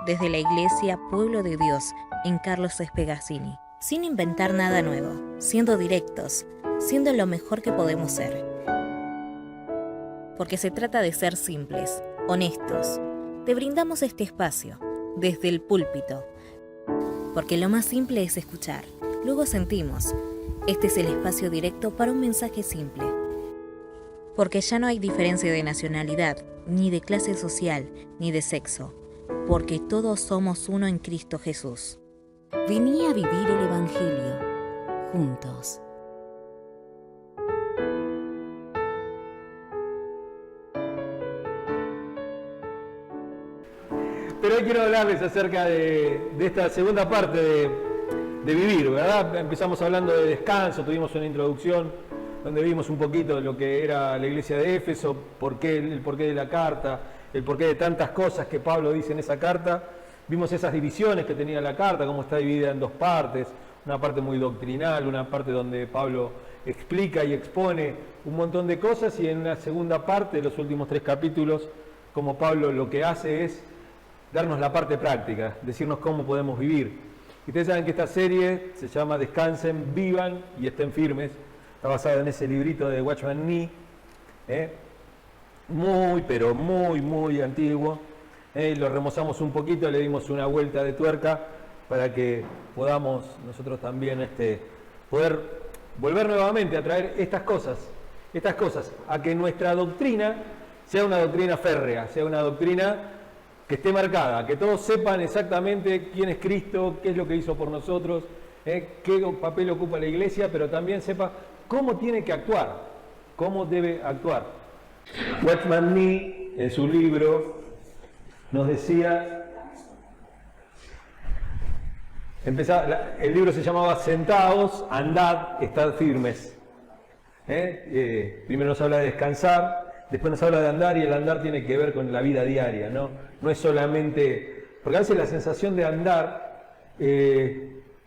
desde la Iglesia Pueblo de Dios en Carlos Espegazzini, sin inventar nada nuevo, siendo directos, siendo lo mejor que podemos ser. Porque se trata de ser simples, honestos. Te brindamos este espacio, desde el púlpito, porque lo más simple es escuchar, luego sentimos. Este es el espacio directo para un mensaje simple. Porque ya no hay diferencia de nacionalidad, ni de clase social, ni de sexo, porque todos somos uno en Cristo Jesús. Vení a vivir el Evangelio, juntos. Pero hoy quiero hablarles acerca de esta segunda parte de vivir, ¿verdad? Empezamos hablando de descanso, tuvimos una introducción donde vimos un poquito de lo que era la iglesia de Éfeso, el porqué de la carta, el porqué de tantas cosas que Pablo dice en esa carta. Vimos esas divisiones que tenía la carta, cómo está dividida en dos partes, una parte muy doctrinal, una parte donde Pablo explica y expone un montón de cosas, y en una segunda parte de los últimos 3 capítulos, como Pablo lo que hace es darnos la parte práctica, decirnos cómo podemos vivir. Y ustedes saben que esta serie se llama Descansen, Vivan y Estén Firmes. Está basada en ese librito de Watchman Nee, muy, pero muy antiguo. Lo remozamos un poquito, le dimos una vuelta de tuerca para que podamos nosotros también poder volver nuevamente a traer estas cosas, a que nuestra doctrina sea una doctrina férrea, sea una doctrina que esté marcada, que todos sepan exactamente quién es Cristo, qué es lo que hizo por nosotros, qué papel ocupa la iglesia, pero también sepa cómo tiene que actuar, cómo debe actuar. Watchman Nee, en su libro, nos decía, el libro se llamaba Sentaos, andad, estad firmes. Primero nos habla de descansar, después nos habla de andar, y el andar tiene que ver con la vida diaria, no es solamente, porque a veces la sensación de andar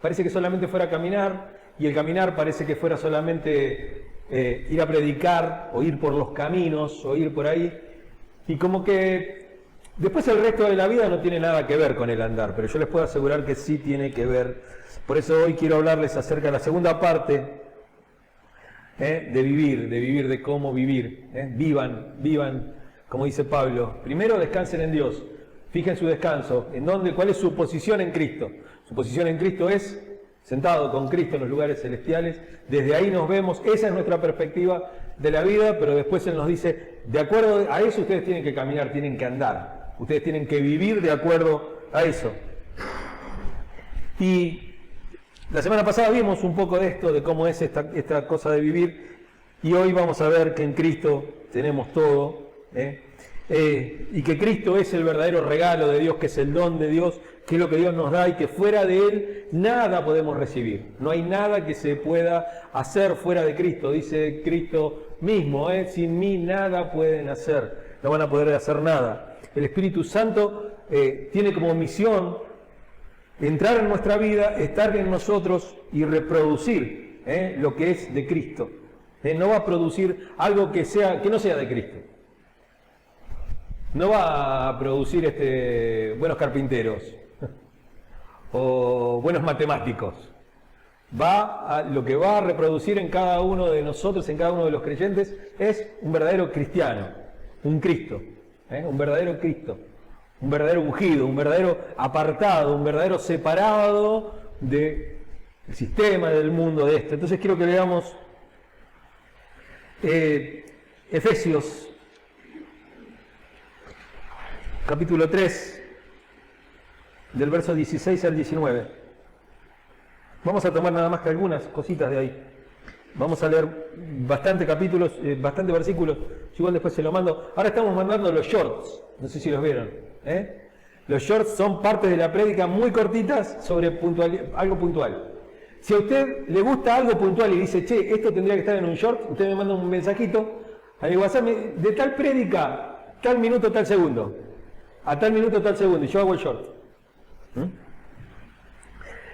parece que solamente fuera caminar, y el caminar parece que fuera solamente ir a predicar, o ir por los caminos, o ir por ahí, y como que después el resto de la vida no tiene nada que ver con el andar, pero yo les puedo asegurar que sí tiene que ver. Por eso hoy quiero hablarles acerca de la segunda parte de vivir, de cómo vivir. Vivan, como dice Pablo. Primero descansen en Dios, fijen su descanso, cuál es su posición en Cristo. Su posición en Cristo es sentado con Cristo en los lugares celestiales. Desde ahí nos vemos, esa es nuestra perspectiva de la vida, pero después Él nos dice, de acuerdo a eso ustedes tienen que caminar, tienen que andar, ustedes tienen que vivir de acuerdo a eso. Y la semana pasada vimos un poco de esto, de cómo es esta cosa de vivir, y hoy vamos a ver que en Cristo tenemos todo, y que Cristo es el verdadero regalo de Dios, que es el don de Dios, que es lo que Dios nos da, y que fuera de Él nada podemos recibir. No hay nada que se pueda hacer fuera de Cristo, dice Cristo mismo, sin mí nada pueden hacer, no van a poder hacer nada. El Espíritu Santo tiene como misión entrar en nuestra vida, estar en nosotros y reproducir lo que es de Cristo. No va a producir algo que no sea de Cristo. No va a producir buenos carpinteros o buenos matemáticos. Lo que va a reproducir en cada uno de nosotros, en cada uno de los creyentes, es un verdadero cristiano, un Cristo, un verdadero Cristo, un verdadero ungido, un verdadero apartado, un verdadero separado del sistema, del mundo, de esto. Entonces quiero que leamos Efesios capítulo 3, del verso 16 al 19. Vamos a tomar nada más que algunas cositas de ahí. Vamos a leer bastantes capítulos, bastantes versículos. Yo igual después se lo mando. Ahora estamos mandando los shorts, no sé si los vieron. Los shorts son parte de la prédica, muy cortitas, sobre algo puntual. Si a usted le gusta algo puntual y dice, che, esto tendría que estar en un short, usted me manda un mensajito a mi WhatsApp de tal prédica, tal minuto, tal segundo. A tal minuto, tal segundo, y yo hago el short.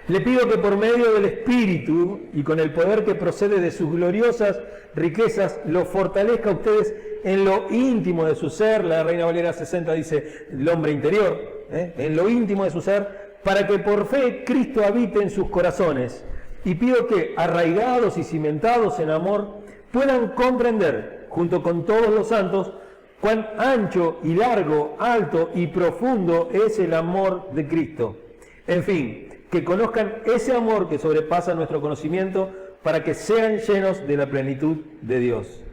Le pido que por medio del Espíritu y con el poder que procede de sus gloriosas riquezas, los fortalezca a ustedes en lo íntimo de su ser. La Reina Valera 60 dice el hombre interior, en lo íntimo de su ser, para que por fe Cristo habite en sus corazones. Y pido que, arraigados y cimentados en amor, puedan comprender, junto con todos los santos, cuán ancho y largo, alto y profundo es el amor de Cristo. En fin, que conozcan ese amor que sobrepasa nuestro conocimiento, para que sean llenos de la plenitud de Dios.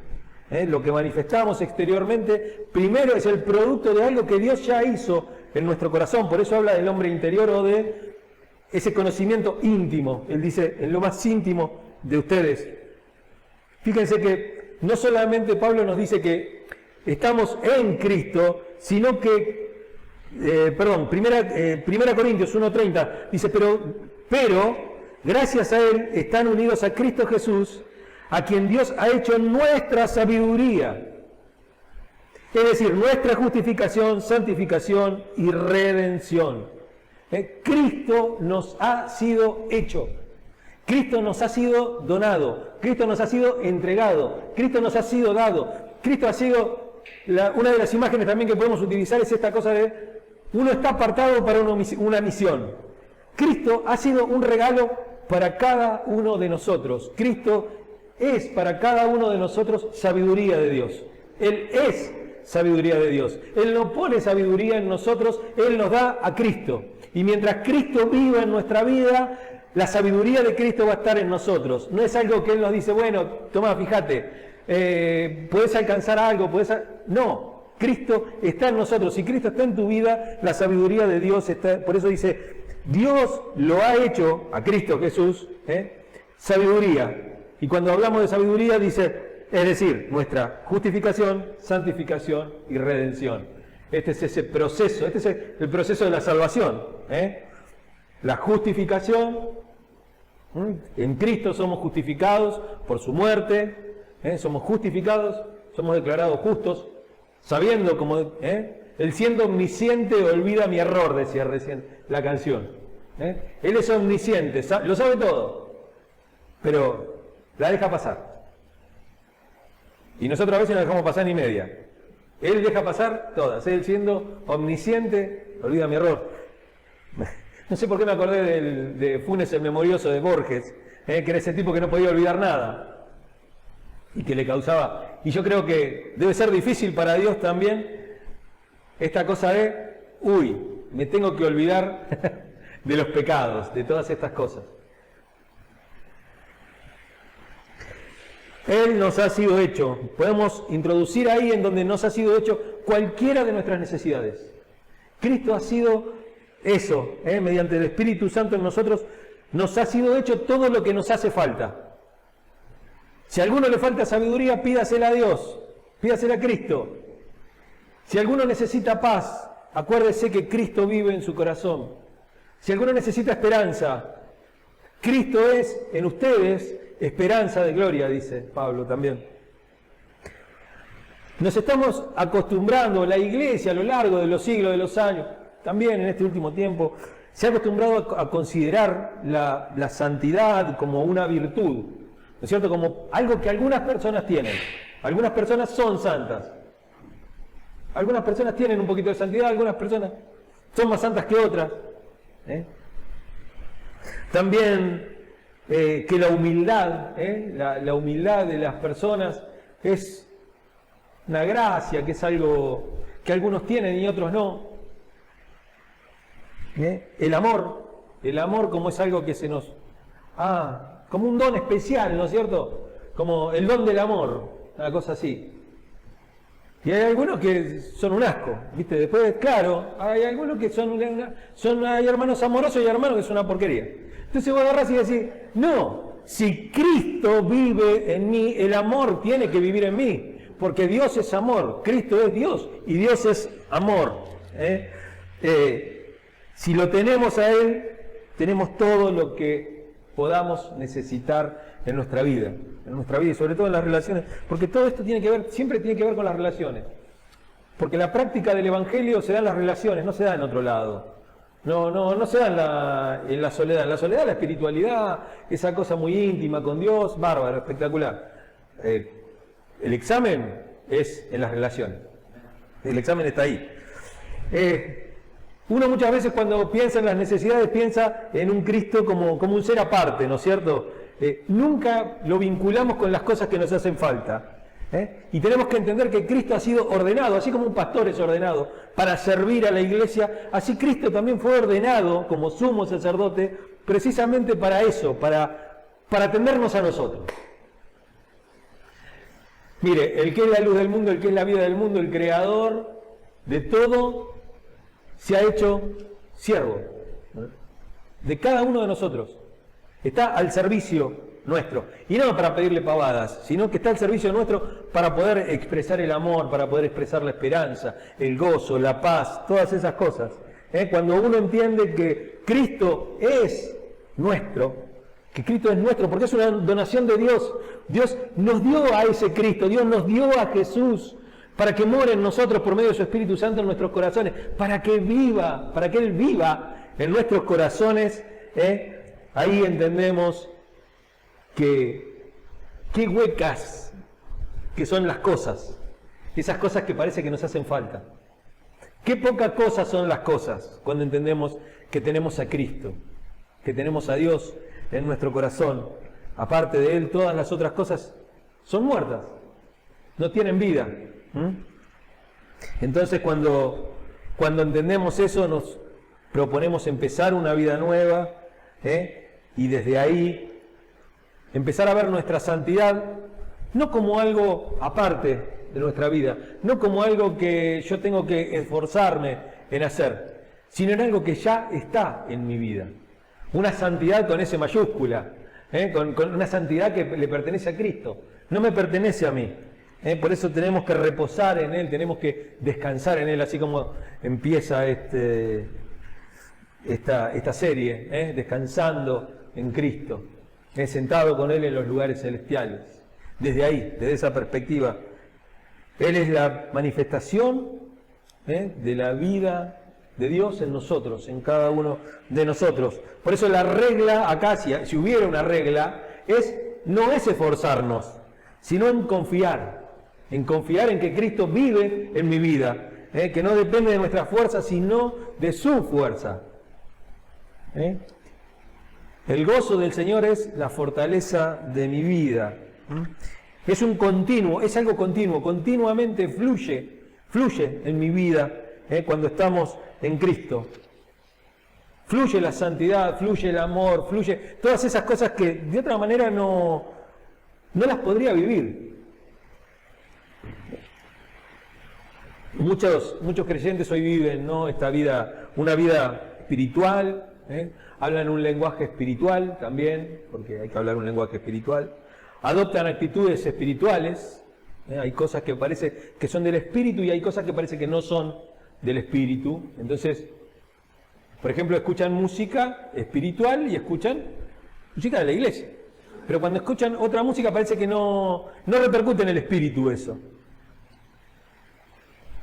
Lo que manifestamos exteriormente, primero es el producto de algo que Dios ya hizo en nuestro corazón. Por eso habla del hombre interior o de ese conocimiento íntimo. Él dice, en lo más íntimo de ustedes. Fíjense que no solamente Pablo nos dice que estamos en Cristo, sino que, primera Corintios 1:30, dice, pero gracias a Él están unidos a Cristo Jesús, a quien Dios ha hecho nuestra sabiduría. Es decir, nuestra justificación, santificación y redención. Cristo nos ha sido hecho. Cristo nos ha sido donado. Cristo nos ha sido entregado. Cristo nos ha sido dado. Cristo ha sido, una de las imágenes también que podemos utilizar es esta cosa de, uno está apartado para una misión. Cristo ha sido un regalo para cada uno de nosotros. Cristo es para cada uno de nosotros sabiduría de Dios. Él es sabiduría de Dios. Él no pone sabiduría en nosotros, Él nos da a Cristo. Y mientras Cristo viva en nuestra vida, la sabiduría de Cristo va a estar en nosotros. No es algo que Él nos dice, bueno, toma, fíjate, puedes alcanzar algo, No, Cristo está en nosotros. Si Cristo está en tu vida, la sabiduría de Dios está. Por eso dice, Dios lo ha hecho a Cristo Jesús, sabiduría. Y cuando hablamos de sabiduría dice, es decir, nuestra justificación, santificación y redención. Este es ese proceso, este es el proceso de la salvación. La justificación, en Cristo somos justificados por su muerte, somos justificados, somos declarados justos, sabiendo como, Él siendo omnisciente olvida mi error, decía recién la canción. Él es omnisciente, lo sabe todo, pero la deja pasar. Y nosotros a veces no dejamos pasar ni media. Él deja pasar todas. Él siendo omnisciente, olvida mi error. No sé por qué me acordé de Funes el Memorioso de Borges, que era ese tipo que no podía olvidar nada. Y que le causaba... Y yo creo que debe ser difícil para Dios también esta cosa de... me tengo que olvidar de los pecados, de todas estas cosas. Él nos ha sido hecho. Podemos introducir ahí en donde nos ha sido hecho cualquiera de nuestras necesidades. Cristo ha sido eso, mediante el Espíritu Santo en nosotros, nos ha sido hecho todo lo que nos hace falta. Si a alguno le falta sabiduría, pídasela a Dios, pídasela a Cristo. Si alguno necesita paz, acuérdese que Cristo vive en su corazón. Si alguno necesita esperanza, Cristo es en ustedes esperanza de gloria, dice Pablo también. Nos estamos acostumbrando, la Iglesia a lo largo de los siglos, de los años, también en este último tiempo, se ha acostumbrado a considerar la santidad como una virtud, ¿no es cierto? Como algo que algunas personas tienen. Algunas personas son santas. Algunas personas tienen un poquito de santidad, algunas personas son más santas que otras. También que la humildad, la humildad de las personas es una gracia, que es algo que algunos tienen y otros no. El amor como es algo que se nos... como un don especial, ¿no es cierto? Como el don del amor, una cosa así. Y hay algunos que son un asco, ¿viste? Después, claro, hay algunos que hay hermanos amorosos y hay hermanos que son una porquería. Entonces vos agarrás y decís, no, si Cristo vive en mí, el amor tiene que vivir en mí, porque Dios es amor, Cristo es Dios y Dios es amor. Si lo tenemos a Él, tenemos todo lo que podamos necesitar en nuestra vida y sobre todo en las relaciones, porque todo esto siempre tiene que ver con las relaciones, porque la práctica del Evangelio se da en las relaciones, no se da en otro lado. No se da en la soledad. En la soledad, la espiritualidad, esa cosa muy íntima con Dios, bárbaro, espectacular. El examen es en las relaciones. El examen está ahí. Uno muchas veces cuando piensa en las necesidades piensa en un Cristo como un ser aparte, ¿no es cierto? Nunca lo vinculamos con las cosas que nos hacen falta. Y tenemos que entender que Cristo ha sido ordenado, así como un pastor es ordenado para servir a la iglesia, así Cristo también fue ordenado como sumo sacerdote precisamente para eso, para atendernos a nosotros. Mire, el que es la luz del mundo, el que es la vida del mundo, el creador de todo, se ha hecho siervo de cada uno de nosotros. Está al servicio nuestro. Y no para pedirle pavadas, sino que está al servicio nuestro para poder expresar el amor, para poder expresar la esperanza, el gozo, la paz, todas esas cosas. Cuando uno entiende que Cristo es nuestro, porque es una donación de Dios. Dios nos dio a ese Cristo, Dios nos dio a Jesús para que more en nosotros por medio de su Espíritu Santo en nuestros corazones, para que Él viva en nuestros corazones. Ahí entendemos que qué huecas que son las cosas, esas cosas que parece que nos hacen falta. Qué poca cosa son las cosas cuando entendemos que tenemos a Cristo, que tenemos a Dios en nuestro corazón. Aparte de Él, todas las otras cosas son muertas, no tienen vida. Entonces cuando entendemos eso, nos proponemos empezar una vida nueva, y desde ahí empezar a ver nuestra santidad no como algo aparte de nuestra vida, no como algo que yo tengo que esforzarme en hacer, sino en algo que ya está en mi vida. Una santidad con S mayúscula, con una santidad que le pertenece a Cristo, no me pertenece a mí. Por eso tenemos que reposar en Él, tenemos que descansar en Él, así como empieza esta serie, descansando en Cristo, sentado con Él en los lugares celestiales. Desde ahí, desde esa perspectiva, Él es la manifestación de la vida de Dios en nosotros, en cada uno de nosotros. Por eso la regla acá, si hubiera una regla, no es esforzarnos, sino en confiar en que Cristo vive en mi vida, que no depende de nuestra fuerza, sino de su fuerza. El gozo del Señor es la fortaleza de mi vida. Es un continuo, es algo continuo, continuamente fluye en mi vida cuando estamos en Cristo. Fluye la santidad, fluye el amor, fluye todas esas cosas que de otra manera no las podría vivir. Muchos creyentes hoy viven esta vida, una vida espiritual, hablan un lenguaje espiritual también, porque hay que hablar un lenguaje espiritual, adoptan actitudes espirituales, hay cosas que parece que son del espíritu y hay cosas que parece que no son del espíritu. Entonces, por ejemplo, escuchan música espiritual y escuchan música de la iglesia, pero cuando escuchan otra música parece que no repercute en el espíritu eso.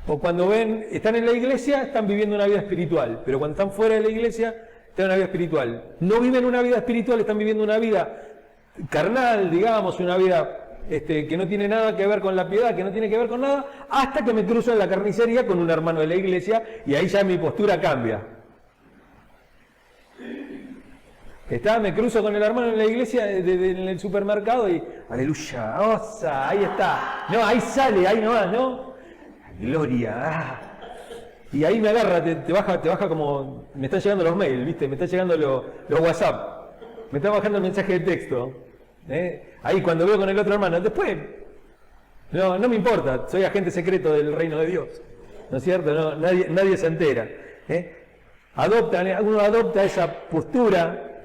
O cuando están en la iglesia, están viviendo una vida espiritual, pero cuando están fuera de la iglesia, están en una vida espiritual. No viven una vida espiritual, están viviendo una vida carnal, digamos, una vida que no tiene nada que ver con la piedad, que no tiene que ver con nada, hasta que me cruzo en la carnicería con un hermano de la iglesia y ahí ya mi postura cambia. Me cruzo con el hermano en la iglesia en el supermercado y aleluya, osa, ahí está. No, ahí sale, ahí nomás, ¿no? Gloria. Y ahí me agarra, te baja como, me están llegando los mails, ¿viste? Me están llegando los WhatsApp. Me está bajando el mensaje de texto. Ahí cuando veo con el otro hermano, después, no me importa, soy agente secreto del reino de Dios. ¿No es cierto? No, nadie se entera. Uno adopta esa postura,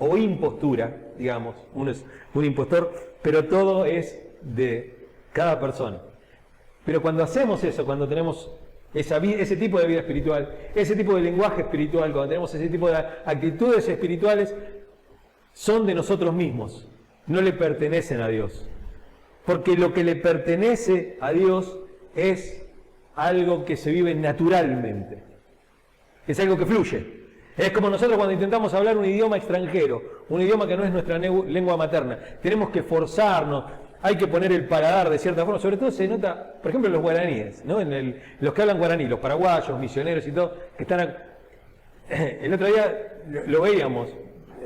o impostura, digamos. Uno es un impostor, pero todo es de cada persona. Pero cuando hacemos eso, cuando tenemos ese tipo de vida espiritual, ese tipo de lenguaje espiritual, cuando tenemos ese tipo de actitudes espirituales, son de nosotros mismos, no le pertenecen a Dios. Porque lo que le pertenece a Dios es algo que se vive naturalmente, es algo que fluye. Es como nosotros cuando intentamos hablar un idioma extranjero, un idioma que no es nuestra lengua materna, tenemos que forzarnos. Hay que poner el paladar de cierta forma, sobre todo se nota, por ejemplo, en los guaraníes, ¿no? Los que hablan guaraní, los paraguayos, misioneros y todo, que están el otro día lo veíamos,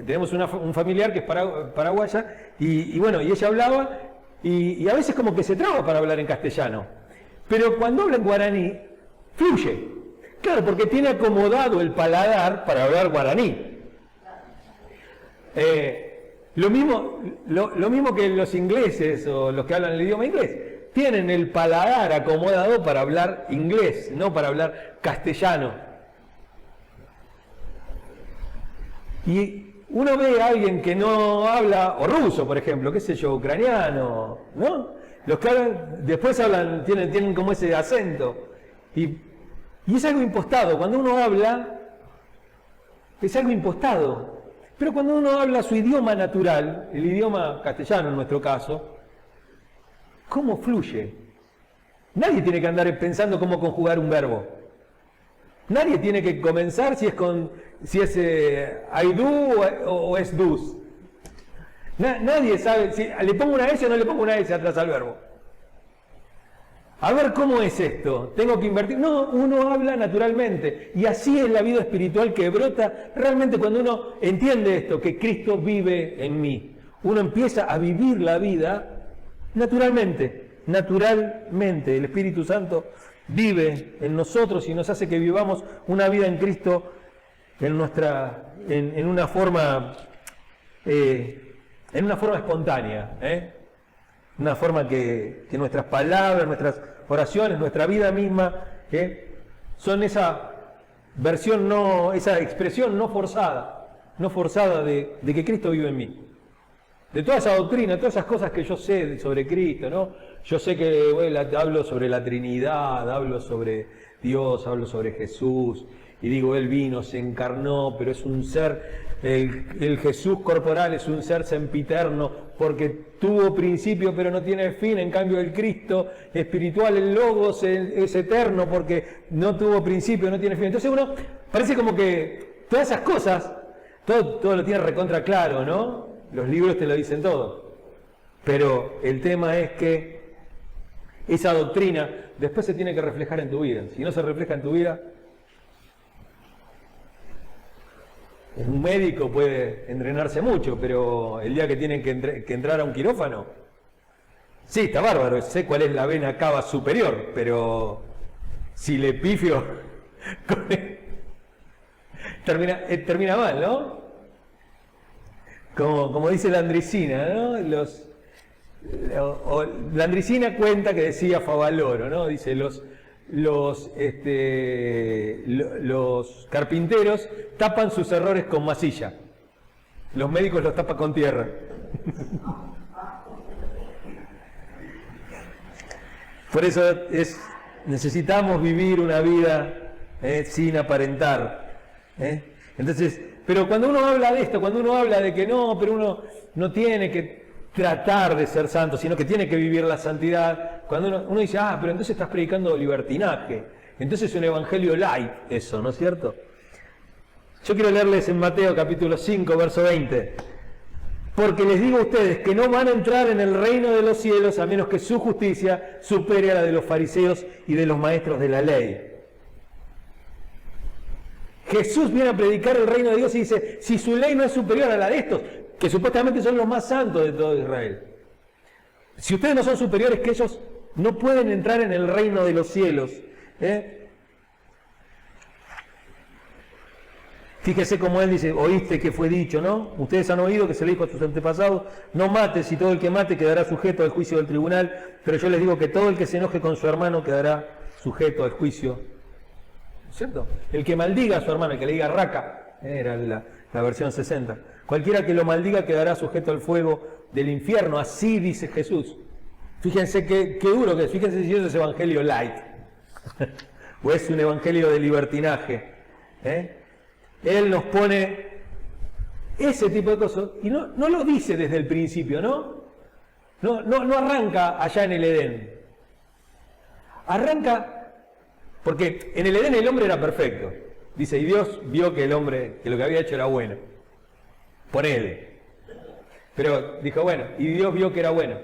tenemos un familiar que es paraguaya, y bueno, y ella hablaba, y a veces como que se traba para hablar en castellano, pero cuando habla en guaraní, fluye. Claro, porque tiene acomodado el paladar para hablar guaraní. Lo mismo que los ingleses o los que hablan el idioma inglés, tienen el paladar acomodado para hablar inglés, no para hablar castellano. Y uno ve a alguien que no habla, o ruso, por ejemplo, qué sé yo, ucraniano, ¿no? Los que hablan, después hablan, tienen como ese acento. Y es algo impostado. Cuando uno habla, es algo impostado. Pero cuando uno habla su idioma natural, el idioma castellano en nuestro caso, ¿cómo fluye? Nadie tiene que andar pensando cómo conjugar un verbo. Nadie tiene que comenzar si es I do o es do's. Nadie sabe si le pongo una S o no le pongo una S atrás al verbo. A ver cómo es esto, tengo que invertir. No, uno habla naturalmente. Y así es la vida espiritual que brota realmente cuando uno entiende esto, que Cristo vive en mí. Uno empieza a vivir la vida naturalmente. Naturalmente. El Espíritu Santo vive en nosotros y nos hace que vivamos una vida en Cristo en una forma espontánea, una forma que nuestras palabras, nuestras oraciones, nuestra vida misma, son esa versión esa expresión no forzada de que Cristo vive en mí. De toda esa doctrina, todas esas cosas que yo sé sobre Cristo, ¿no? Yo sé que hablo sobre la Trinidad, hablo sobre Dios, hablo sobre Jesús, y digo, Él vino, se encarnó, pero es un ser, el Jesús corporal es un ser sempiterno, porque tuvo principio pero no tiene fin. En cambio el Cristo espiritual, el Logos, es eterno porque no tuvo principio, no tiene fin. Entonces uno parece como que todas esas cosas, todo lo tiene recontra claro, ¿no? Los libros te lo dicen todo. Pero el tema es que esa doctrina después se tiene que reflejar en tu vida. Si no se refleja en tu vida, un médico puede entrenarse mucho, pero el día que tienen que entrar a un quirófano, sí, está bárbaro, sé cuál es la vena cava superior, pero si le pifio, termina mal, ¿no? Como dice Landricina, ¿no? Landricina cuenta que decía Favaloro, ¿no? Dice, los carpinteros tapan sus errores con masilla, los médicos los tapan con tierra. Por eso necesitamos vivir una vida sin aparentar. Entonces, pero cuando uno habla de esto, cuando uno habla de que no, pero uno no tiene que tratar de ser santo, sino que tiene que vivir la santidad, cuando uno dice, pero entonces estás predicando libertinaje, entonces es un evangelio light eso, ¿no es cierto? Yo quiero leerles en Mateo capítulo 5, verso 20. Porque les digo a ustedes que no van a entrar en el reino de los cielos a menos que su justicia supere a la de los fariseos y de los maestros de la ley. Jesús viene a predicar el reino de Dios y dice, si su ley no es superior a la de estos, que supuestamente son los más santos de todo Israel, si ustedes no son superiores que ellos, no pueden entrar en el reino de los cielos. Fíjese cómo él dice, oíste que fue dicho, ¿no? Ustedes han oído que se le dijo a sus antepasados, no mates, y todo el que mate quedará sujeto al juicio del tribunal, pero yo les digo que todo el que se enoje con su hermano quedará sujeto al juicio. ¿Cierto? El que maldiga a su hermano, el que le diga raca, era la versión 60. Cualquiera que lo maldiga quedará sujeto al fuego del infierno, así dice Jesús. Fíjense qué duro que es, fíjense si eso es evangelio light, o es un evangelio de libertinaje. Él nos pone ese tipo de cosas, y no lo dice desde el principio, ¿no? No arranca allá en el Edén. Arranca porque en el Edén el hombre era perfecto. Dice, y Dios vio que el hombre, que lo que había hecho era bueno. Ponele. Pero dijo, bueno, y Dios vio que era bueno.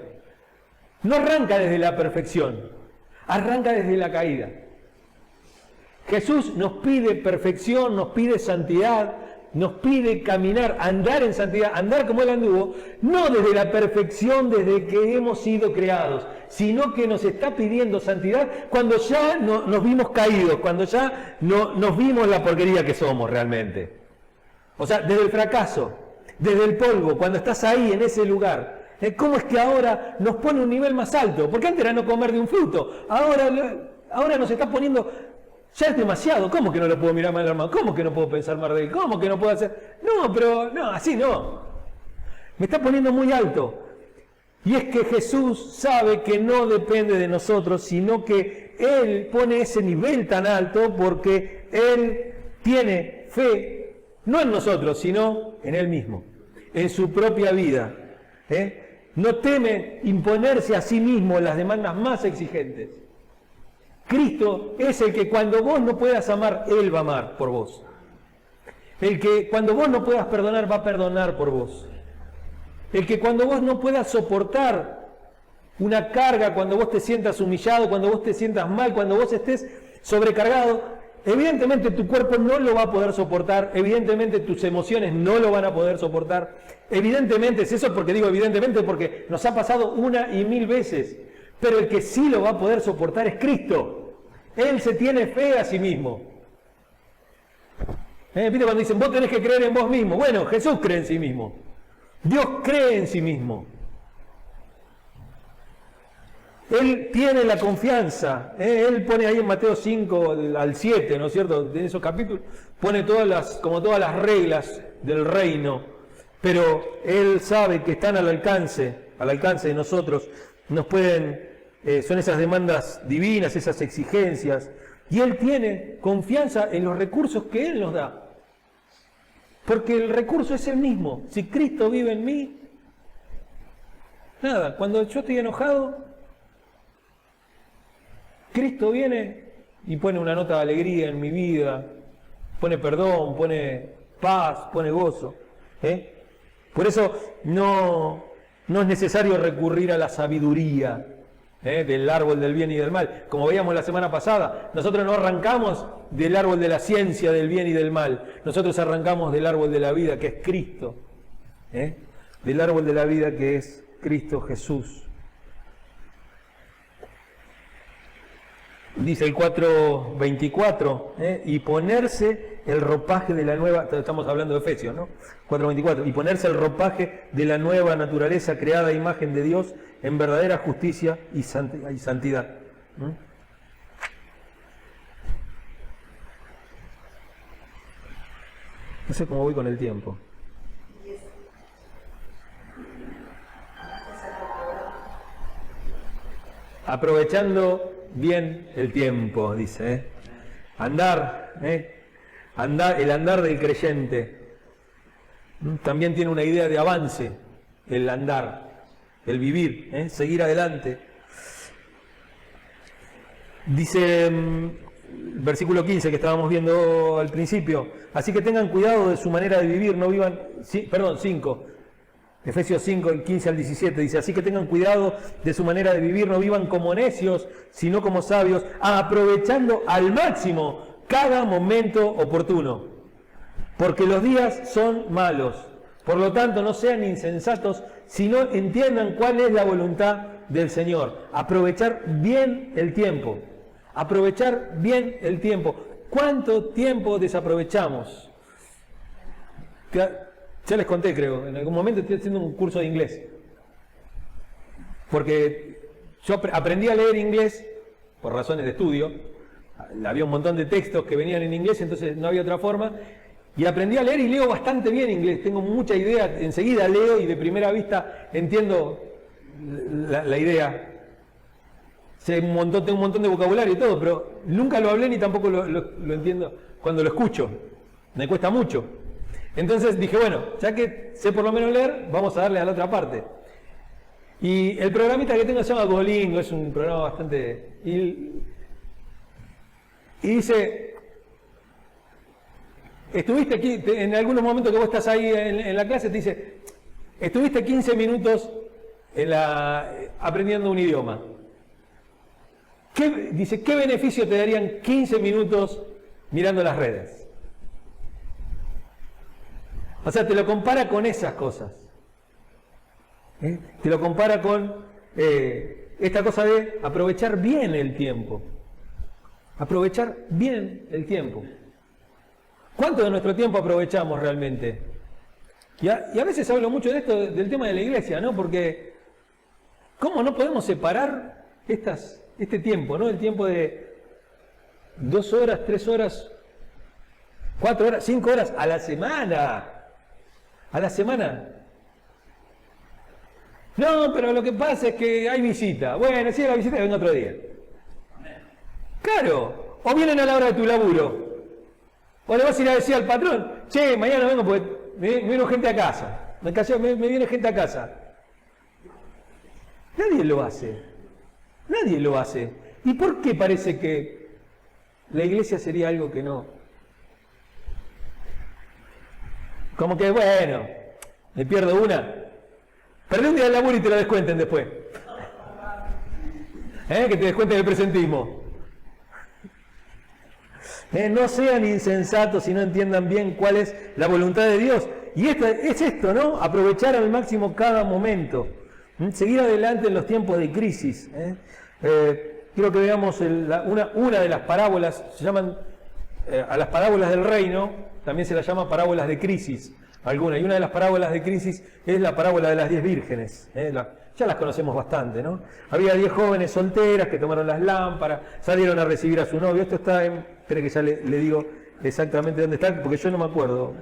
No arranca desde la perfección, arranca desde la caída. Jesús nos pide perfección, nos pide santidad, nos pide caminar, andar en santidad, andar como Él anduvo, no desde la perfección desde que hemos sido creados, sino que nos está pidiendo santidad cuando ya nos vimos caídos, cuando ya nos vimos la porquería que somos realmente. O sea, desde el fracaso, desde el polvo, cuando estás ahí en ese lugar. ¿Cómo es que ahora nos pone un nivel más alto? Porque antes era no comer de un fruto, ahora nos está poniendo... Ya es demasiado. ¿Cómo que no lo puedo mirar mal al hermano? ¿Cómo que no puedo pensar mal de él? ¿Cómo que no puedo hacer? No, pero no, así no. Me está poniendo muy alto. Y es que Jesús sabe que no depende de nosotros, sino que Él pone ese nivel tan alto porque Él tiene fe, no en nosotros, sino en Él mismo, en su propia vida. No teme imponerse a sí mismo las demandas más exigentes. Cristo es el que cuando vos no puedas amar, Él va a amar por vos. El que cuando vos no puedas perdonar, va a perdonar por vos. El que cuando vos no puedas soportar una carga, cuando vos te sientas humillado, cuando vos te sientas mal, cuando vos estés sobrecargado, evidentemente tu cuerpo no lo va a poder soportar, evidentemente tus emociones no lo van a poder soportar, evidentemente, es eso porque digo evidentemente porque nos ha pasado una y mil veces, pero el que sí lo va a poder soportar es Cristo. Él se tiene fe a sí mismo. ¿Viste cuando dicen, vos tenés que creer en vos mismo? Bueno, Jesús cree en sí mismo. Dios cree en sí mismo. Él tiene la confianza. Él pone ahí en Mateo 5 al 7, ¿no es cierto? En esos capítulos pone todas las reglas del reino. Pero Él sabe que están al alcance de nosotros. Nos pueden... son esas demandas divinas, esas exigencias, y Él tiene confianza en los recursos que Él nos da, porque el recurso es el mismo. Si Cristo vive en mí, nada, cuando yo estoy enojado, Cristo viene y pone una nota de alegría en mi vida, pone perdón, pone paz, pone gozo. Por eso no es necesario recurrir a la sabiduría del árbol del bien y del mal. Como veíamos la semana pasada, nosotros no arrancamos del árbol de la ciencia del bien y del mal, nosotros arrancamos del árbol de la vida que es Cristo, del árbol de la vida que es Cristo Jesús. Dice el 4:24, y ponerse el ropaje de la nueva, estamos hablando de Efesios, ¿no? 4:24, y ponerse el ropaje de la nueva naturaleza creada a imagen de Dios en verdadera justicia y santidad. No sé cómo voy con el tiempo. Aprovechando bien el tiempo, dice. Andar, el andar del creyente. También tiene una idea de avance, el andar, el vivir, seguir adelante. Dice el versículo 15 que estábamos viendo al principio, así que tengan cuidado de su manera de vivir, no vivan, 5, Efesios 5, el 15 al 17, dice, así que tengan cuidado de su manera de vivir, no vivan como necios, sino como sabios, aprovechando al máximo cada momento oportuno, porque los días son malos. Por lo tanto, no sean insensatos, sino entiendan cuál es la voluntad del Señor. Aprovechar bien el tiempo. Aprovechar bien el tiempo. ¿Cuánto tiempo desaprovechamos? Ya les conté, creo, en algún momento estoy haciendo un curso de inglés. Porque yo aprendí a leer inglés por razones de estudio. Había un montón de textos que venían en inglés, entonces no había otra forma. Y aprendí a leer y leo bastante bien inglés. Tengo mucha idea, enseguida leo y de primera vista entiendo la idea. Tengo un montón de vocabulario y todo, pero nunca lo hablé ni tampoco lo entiendo cuando lo escucho. Me cuesta mucho. Entonces dije, bueno, ya que sé por lo menos leer, vamos a darle a la otra parte. Y el programita que tengo se llama Duolingo, es un programa bastante... Y dice, estuviste aquí, en algunos momentos que vos estás ahí en la clase, te dice, estuviste 15 minutos aprendiendo un idioma. Dice, ¿qué beneficio te darían 15 minutos mirando las redes. O sea, te lo compara con esas cosas. Te lo compara con esta cosa de aprovechar bien el tiempo. Aprovechar bien el tiempo. ¿Cuánto de nuestro tiempo aprovechamos realmente? Y a veces hablo mucho de esto, del tema de la iglesia, ¿no? Porque ¿cómo no podemos separar este tiempo, ¿no? El tiempo de 2 horas, 3 horas, 4 horas, 5 horas a la semana. A la semana. No, pero lo que pasa es que hay visita. Bueno, si hay la visita, venga otro día. Claro. O vienen a la hora de tu laburo. O le vas a ir a decir al patrón, che, mañana vengo porque me vino gente a casa. Me viene gente a casa. Nadie lo hace. Nadie lo hace. ¿Y por qué parece que la iglesia sería algo que no? Como que, bueno, me pierdo una. Perdí un día de laburo y te lo descuenten después. Que te descuenten el presentismo. No sean insensatos y no entiendan bien cuál es la voluntad de Dios. Y es esto, ¿no? Aprovechar al máximo cada momento. Seguir adelante en los tiempos de crisis. Quiero que veamos una de las parábolas, se llaman a las parábolas del reino, también se las llama parábolas de crisis. Y una de las parábolas de crisis es la parábola de las 10 vírgenes. Ya las conocemos bastante, ¿no? Había 10 jóvenes solteras que tomaron las lámparas, salieron a recibir a su novio. Esto está en... Espere que ya le digo exactamente dónde está, porque yo no me acuerdo.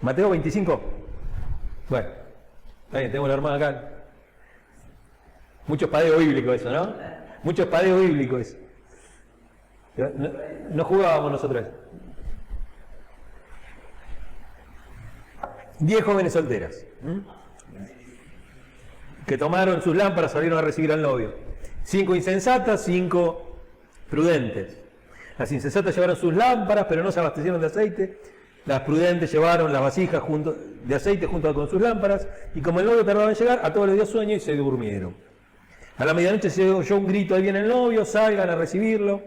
¿Mateo 25? Bueno, está bien, tengo la hermana acá. Mucho espadeo bíblico eso, ¿no? Mucho espadeo bíblico eso. No jugábamos nosotros. 10 jóvenes solteras que tomaron sus lámparas, salieron a recibir al novio. 5 insensatas, 5 prudentes. Las insensatas llevaron sus lámparas, pero no se abastecieron de aceite. Las prudentes llevaron las vasijas de aceite junto con sus lámparas, y como el novio tardaba en llegar, a todos les dio sueño y se durmieron. A la medianoche se oyó un grito: ahí viene el novio, salgan a recibirlo.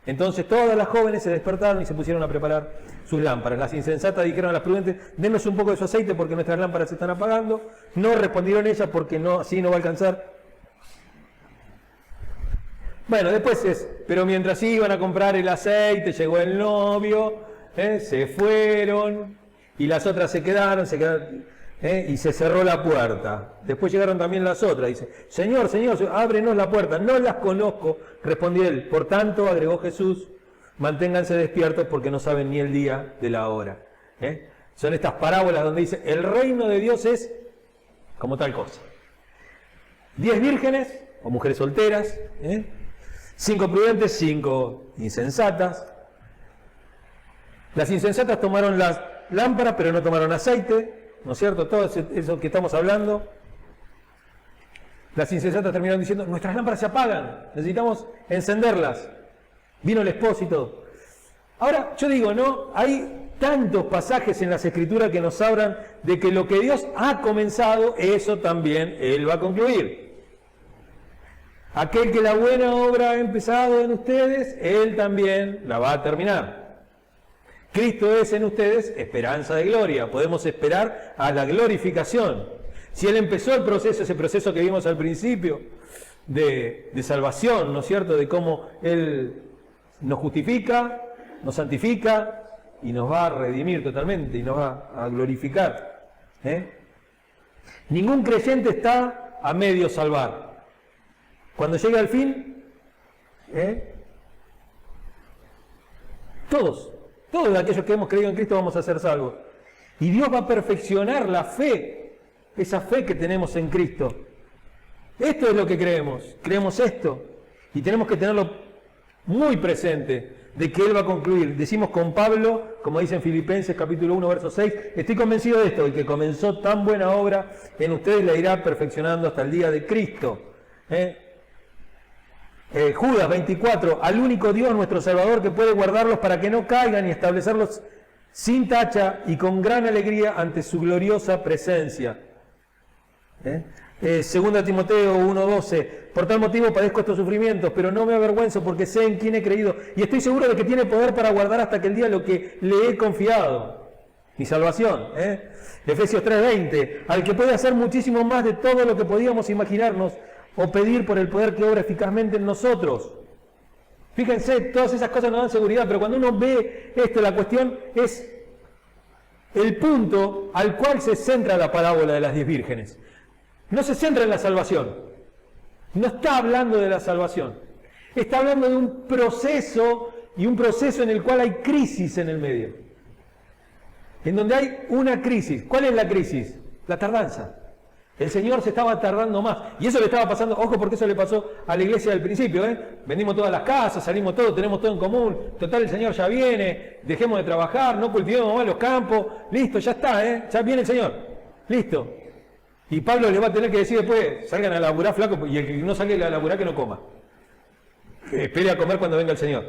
Entonces todas las jóvenes se despertaron y se pusieron a preparar sus lámparas. Las insensatas dijeron a las prudentes: denos un poco de su aceite porque nuestras lámparas se están apagando. No respondieron ellas porque así no va a alcanzar. Bueno, después pero mientras iban a comprar el aceite, llegó el novio, se fueron, y las otras se quedaron, y se cerró la puerta. Después llegaron también las otras. Dice: Señor, ábrenos la puerta. No las conozco, respondió él. Por tanto, agregó Jesús, manténganse despiertos porque no saben ni el día de la hora. Son estas parábolas donde dice: el reino de Dios es como tal cosa. 10 vírgenes o mujeres solteras, 5 prudentes, 5 insensatas. Las insensatas tomaron las lámparas pero no tomaron aceite. ¿No es cierto? Todo eso que estamos hablando. Las insensatas terminaron diciendo: nuestras lámparas se apagan, necesitamos encenderlas. Vino el esposo y todo. Ahora, yo digo, ¿no? Hay tantos pasajes en las Escrituras que nos hablan de que lo que Dios ha comenzado, eso también Él va a concluir. Aquel que la buena obra ha empezado en ustedes, Él también la va a terminar. Cristo es en ustedes esperanza de gloria. Podemos esperar a la glorificación. Si Él empezó el proceso, ese proceso que vimos al principio, de salvación, ¿no es cierto? De cómo Él nos justifica, nos santifica y nos va a redimir totalmente y nos va a glorificar. Ningún creyente está a medio salvar. Cuando llega al fin, todos aquellos que hemos creído en Cristo vamos a ser salvos. Y Dios va a perfeccionar la fe, esa fe que tenemos en Cristo. Esto es lo que creemos esto. Y tenemos que tenerlo muy presente, de que Él va a concluir. Decimos con Pablo, como dice en Filipenses capítulo 1, verso 6, estoy convencido de esto: el que comenzó tan buena obra en ustedes la irá perfeccionando hasta el día de Cristo. Judas 24, al único Dios nuestro Salvador que puede guardarlos para que no caigan y establecerlos sin tacha y con gran alegría ante su gloriosa presencia. Segunda Timoteo 1:12, por tal motivo padezco estos sufrimientos, pero no me avergüenzo porque sé en quién he creído y estoy seguro de que tiene poder para guardar hasta aquel día lo que le he confiado, mi salvación. Efesios 3:20, al que puede hacer muchísimo más de todo lo que podíamos imaginarnos o pedir por el poder que obra eficazmente en nosotros. Fíjense, todas esas cosas nos dan seguridad, pero cuando uno ve esto, la cuestión es el punto al cual se centra la parábola de las 10 vírgenes. No se centra en la salvación. No está hablando de la salvación. Está hablando de un proceso, y un proceso en el cual hay crisis en el medio. En donde hay una crisis. ¿Cuál es la crisis? La tardanza. El Señor se estaba tardando más. Y eso le estaba pasando, ojo, porque eso le pasó a la iglesia del principio. Vendimos todas las casas, salimos todos, tenemos todo en común. Total, el Señor ya viene, dejemos de trabajar, no cultivemos más los campos. Listo, ya está, ya viene el Señor. Listo. Y Pablo le va a tener que decir después, salgan a laburar, flaco, y el que no salga a laburar que no coma. Que espere a comer cuando venga el Señor.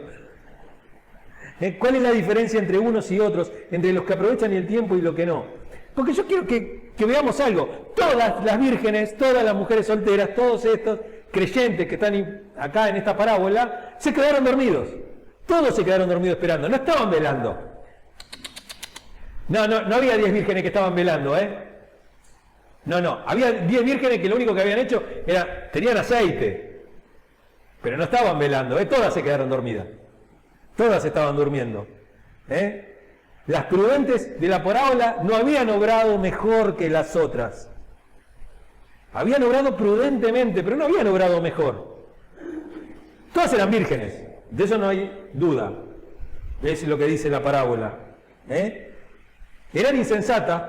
¿Cuál es la diferencia entre unos y otros? Entre los que aprovechan el tiempo y los que no. Porque yo quiero que veamos algo. Todas las vírgenes, todas las mujeres solteras, todos estos creyentes que están acá en esta parábola, se quedaron dormidos. Todos se quedaron dormidos esperando. No estaban velando. No había 10 vírgenes que estaban velando, No. Había 10 vírgenes que lo único que habían hecho era, tenían aceite. Pero no estaban velando, Todas se quedaron dormidas. Todas estaban durmiendo. Las prudentes de la parábola no habían obrado mejor que las otras. Habían obrado prudentemente, pero no habían obrado mejor. Todas eran vírgenes, de eso no hay duda. Es lo que dice la parábola. Eran insensatas,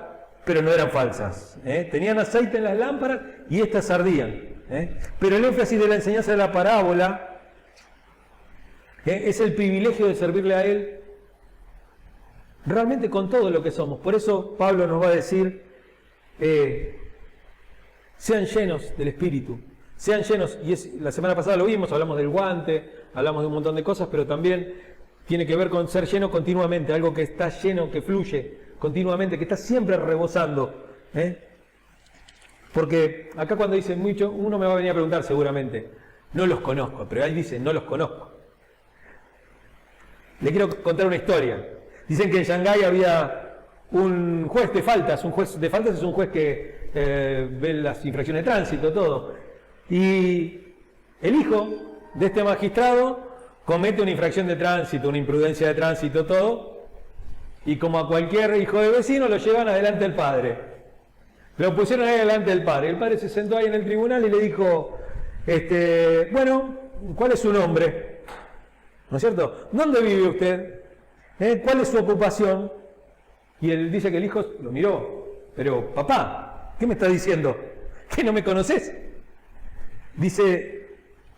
pero no eran falsas. Tenían aceite en las lámparas y éstas ardían. Pero el énfasis de la enseñanza de la parábola es el privilegio de servirle a Él realmente con todo lo que somos. Por eso Pablo nos va a decir, sean llenos del Espíritu, sean llenos, y la semana pasada lo vimos, hablamos del guante, hablamos de un montón de cosas, pero también tiene que ver con ser lleno continuamente, algo que está lleno, que fluye continuamente, que está siempre rebosando. Porque acá cuando dicen mucho, uno me va a venir a preguntar seguramente, no los conozco, pero ahí dice, no los conozco. Le quiero contar una historia. Dicen que en Shanghái había un juez de faltas. Un juez de faltas es un juez que ve las infracciones de tránsito, todo. Y el hijo de este magistrado comete una infracción de tránsito, una imprudencia de tránsito, todo. Y como a cualquier hijo de vecino, lo llevan adelante del padre. Lo pusieron ahí delante del padre. El padre se sentó ahí en el tribunal y le dijo, bueno, ¿cuál es su nombre? ¿No es cierto? ¿Dónde vive usted? ¿Cuál es su ocupación? Y él dice que el hijo lo miró. Pero, papá, ¿qué me está diciendo? ¿Que no me conoces? Dice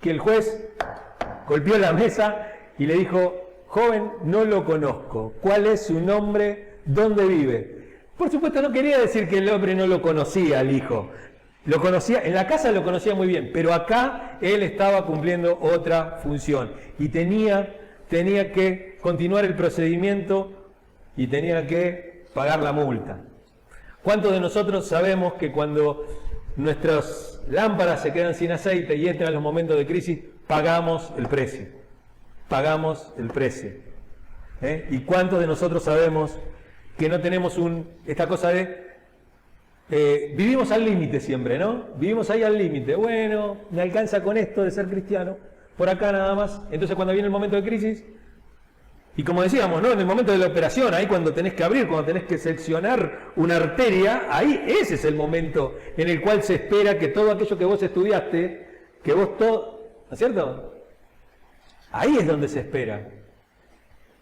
que el juez golpeó la mesa y le dijo, joven, no lo conozco. ¿Cuál es su nombre? ¿Dónde vive? Por supuesto, no quería decir que el hombre no lo conocía al hijo. Lo conocía, en la casa lo conocía muy bien, pero acá él estaba cumpliendo otra función y tenía que continuar el procedimiento y tenía que pagar la multa. ¿Cuántos de nosotros sabemos que cuando nuestras lámparas se quedan sin aceite y entran los momentos de crisis, pagamos el precio? Pagamos el precio. ¿Y cuántos de nosotros sabemos que no tenemos esta cosa de vivimos al límite siempre, ¿no? Vivimos ahí al límite. Bueno, me alcanza con esto de ser cristiano, por acá nada más. Entonces cuando viene el momento de crisis, y como decíamos, ¿no? En el momento de la operación, ahí cuando tenés que abrir, cuando tenés que seccionar una arteria, ahí ese es el momento en el cual se espera que todo aquello que vos estudiaste, que vos todo, ¿no es cierto? Ahí es donde se espera.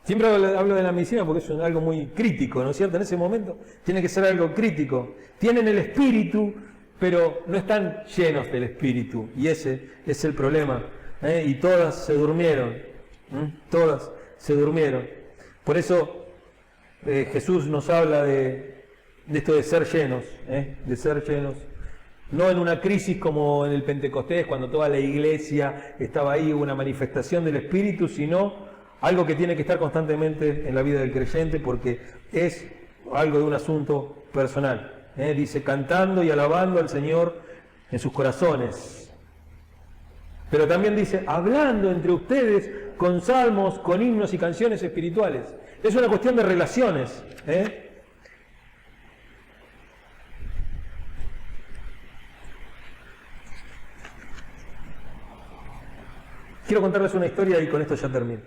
Siempre hablo de la medicina porque es algo muy crítico, ¿no es cierto? En ese momento tiene que ser algo crítico. Tienen el espíritu, pero no están llenos del espíritu. Y ese es el problema. Y todas se durmieron. Todas se durmieron. Por eso Jesús nos habla de esto de ser llenos. De ser llenos. No en una crisis como en el Pentecostés, cuando toda la iglesia estaba ahí, hubo una manifestación del espíritu, sino algo que tiene que estar constantemente en la vida del creyente porque es algo de un asunto personal. Dice, cantando y alabando al Señor en sus corazones. Pero también dice, hablando entre ustedes con salmos, con himnos y canciones espirituales. Es una cuestión de relaciones, Quiero contarles una historia y con esto ya termino.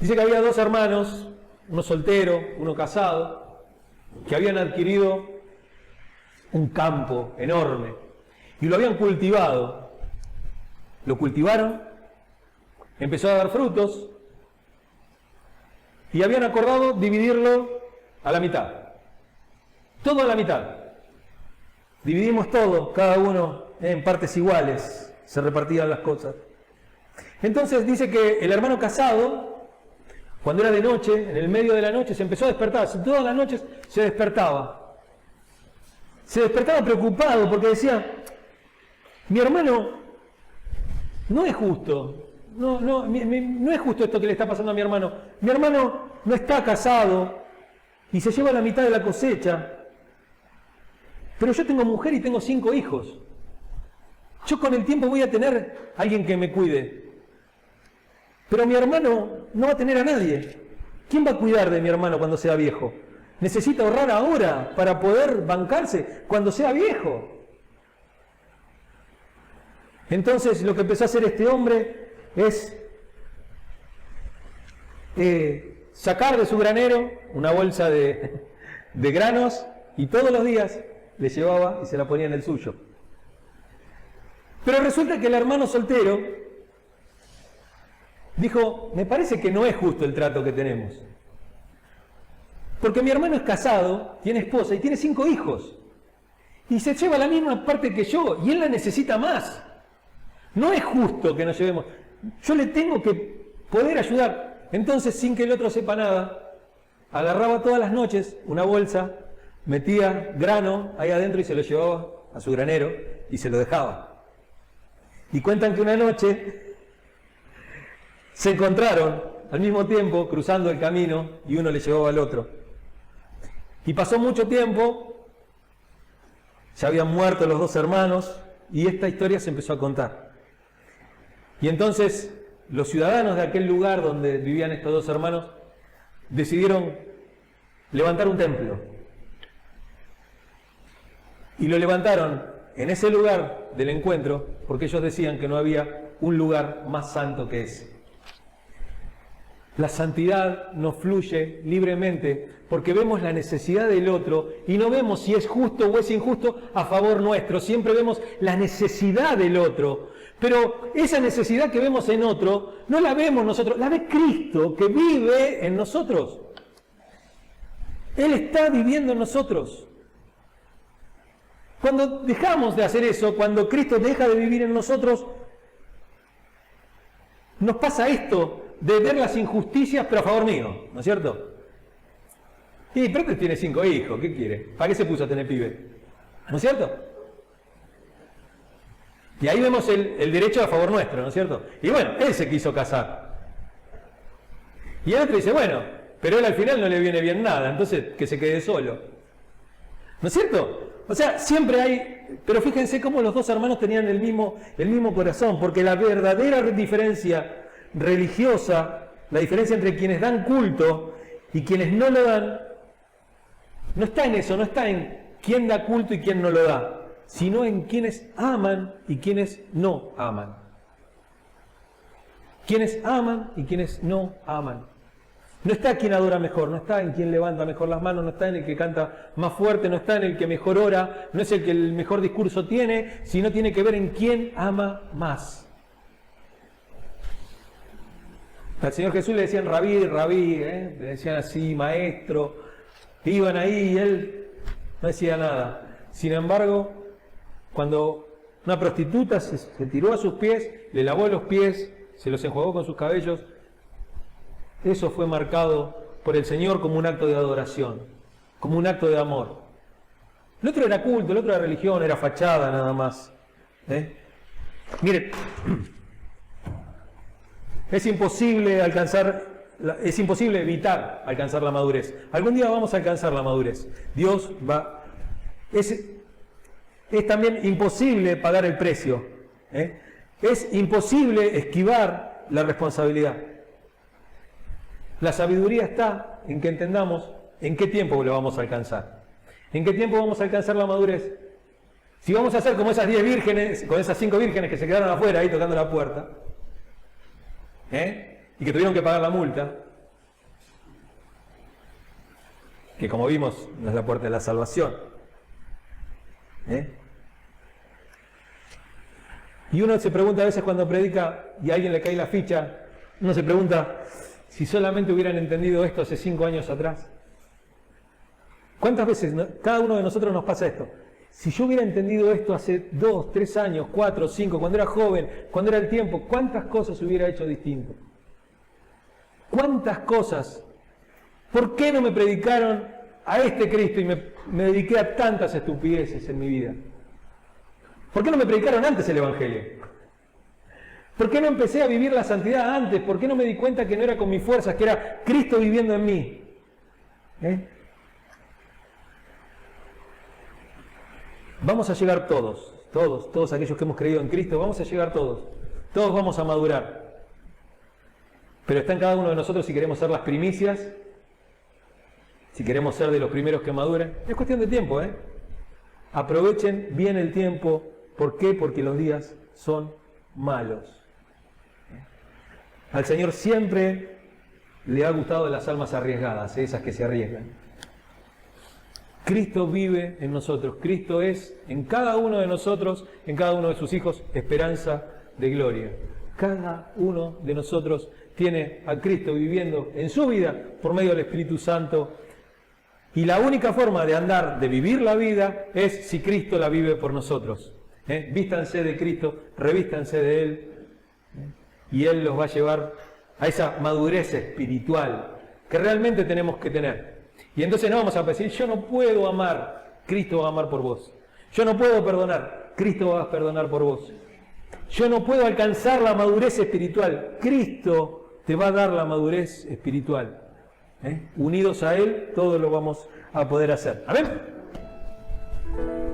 Dice que había dos hermanos, uno soltero, uno casado, que habían adquirido un campo enorme y lo habían cultivado. Lo cultivaron, empezó a dar frutos y habían acordado dividirlo a la mitad. Todo a la mitad. Dividimos todo, cada uno en partes iguales. Se repartían las cosas. Entonces dice que el hermano casado, cuando era de noche, en el medio de la noche, se empezó a despertar. Todas las noches se despertaba. Se despertaba preocupado porque decía, mi hermano no es justo. No es justo esto que le está pasando a mi hermano. Mi hermano no está casado y se lleva la mitad de la cosecha. Pero yo tengo mujer y tengo 5 hijos. Yo con el tiempo voy a tener a alguien que me cuide. Pero mi hermano no va a tener a nadie. ¿Quién va a cuidar de mi hermano cuando sea viejo? Necesita ahorrar ahora para poder bancarse cuando sea viejo. Entonces lo que empezó a hacer este hombre es sacar de su granero una bolsa de granos y todos los días le llevaba y se la ponía en el suyo. Pero resulta que el hermano soltero dijo, me parece que no es justo el trato que tenemos. Porque mi hermano es casado, tiene esposa y tiene 5 hijos. Y se lleva la misma parte que yo y él la necesita más. No es justo que nos llevemos. Yo le tengo que poder ayudar. Entonces, sin que el otro sepa nada, agarraba todas las noches una bolsa, metía grano ahí adentro y se lo llevaba a su granero y se lo dejaba. Y cuentan que una noche se encontraron al mismo tiempo cruzando el camino y uno le llevaba al otro. Y pasó mucho tiempo, ya habían muerto los dos hermanos y esta historia se empezó a contar. Y entonces los ciudadanos de aquel lugar donde vivían estos dos hermanos decidieron levantar un templo. Y lo levantaron en ese lugar del encuentro, porque ellos decían que no había un lugar más santo que ese. La santidad nos fluye libremente porque vemos la necesidad del otro y no vemos si es justo o es injusto a favor nuestro. Siempre vemos la necesidad del otro. Pero esa necesidad que vemos en otro, no la vemos nosotros, la ve Cristo que vive en nosotros. Él está viviendo en nosotros. Cuando dejamos de hacer eso, cuando Cristo deja de vivir en nosotros, nos pasa esto de ver las injusticias pero a favor mío, ¿no es cierto? Y pero este tiene 5 hijos, ¿qué quiere? ¿Para qué se puso a tener pibe? ¿No es cierto? Y ahí vemos el derecho a favor nuestro, ¿no es cierto? Y bueno, él se quiso casar. Y el otro dice, bueno, pero él al final no le viene bien nada, entonces que se quede solo. ¿No es cierto? O sea, siempre hay, pero fíjense cómo los dos hermanos tenían el mismo corazón, porque la verdadera diferencia religiosa, la diferencia entre quienes dan culto y quienes no lo dan, no está en eso, no está en quién da culto y quién no lo da, sino en quienes aman y quienes no aman. Quienes aman y quienes no aman. No está en quien adora mejor, no está en quien levanta mejor las manos, no está en el que canta más fuerte, no está en el que mejor ora, no es el que el mejor discurso tiene, sino tiene que ver en quién ama más. Al Señor Jesús le decían rabí, le decían así, maestro, iban ahí y él no decía nada. Sin embargo, cuando una prostituta se tiró a sus pies, le lavó los pies, se los enjuagó con sus cabellos, eso fue marcado por el Señor como un acto de adoración, como un acto de amor. El otro era culto, el otro era religión, era fachada nada más. Miren, es imposible evitar alcanzar la madurez. Algún día vamos a alcanzar la madurez. Dios va... es también imposible pagar el precio. Es imposible esquivar la responsabilidad. La sabiduría está en que entendamos en qué tiempo lo vamos a alcanzar. ¿En qué tiempo vamos a alcanzar la madurez? Si vamos a hacer como esas 10 vírgenes, con esas 5 vírgenes que se quedaron afuera ahí tocando la puerta, y que tuvieron que pagar la multa, que como vimos no es la puerta de la salvación. Y uno se pregunta a veces cuando predica y a alguien le cae la ficha, uno se pregunta si solamente hubieran entendido esto hace 5 años atrás. ¿Cuántas veces cada uno de nosotros nos pasa esto? Si yo hubiera entendido esto hace 2, 3 años, 4, 5, cuando era joven, cuando era el tiempo, ¿cuántas cosas hubiera hecho distinto? ¿Cuántas cosas? ¿Por qué no me predicaron a este Cristo y me dediqué a tantas estupideces en mi vida? ¿Por qué no me predicaron antes el Evangelio? ¿Por qué no empecé a vivir la santidad antes? ¿Por qué no me di cuenta que no era con mis fuerzas, que era Cristo viviendo en mí? Vamos a llegar todos aquellos que hemos creído en Cristo, vamos a llegar todos vamos a madurar. Pero está en cada uno de nosotros si queremos ser las primicias, si queremos ser de los primeros que maduren. Es cuestión de tiempo, Aprovechen bien el tiempo. ¿Por qué? Porque los días son malos. Al Señor siempre le ha gustado las almas arriesgadas, esas que se arriesgan. Cristo vive en nosotros. Cristo es en cada uno de nosotros, en cada uno de sus hijos, esperanza de gloria. Cada uno de nosotros tiene a Cristo viviendo en su vida por medio del Espíritu Santo. Y la única forma de andar, de vivir la vida, es si Cristo la vive por nosotros. Vístanse de Cristo, revístanse de Él, y Él los va a llevar a esa madurez espiritual que realmente tenemos que tener. Y entonces no vamos a decir, yo no puedo amar, Cristo va a amar por vos. Yo no puedo perdonar, Cristo va a perdonar por vos. Yo no puedo alcanzar la madurez espiritual, Cristo te va a dar la madurez espiritual. Unidos a Él, todo lo vamos a poder hacer. ¿Amén?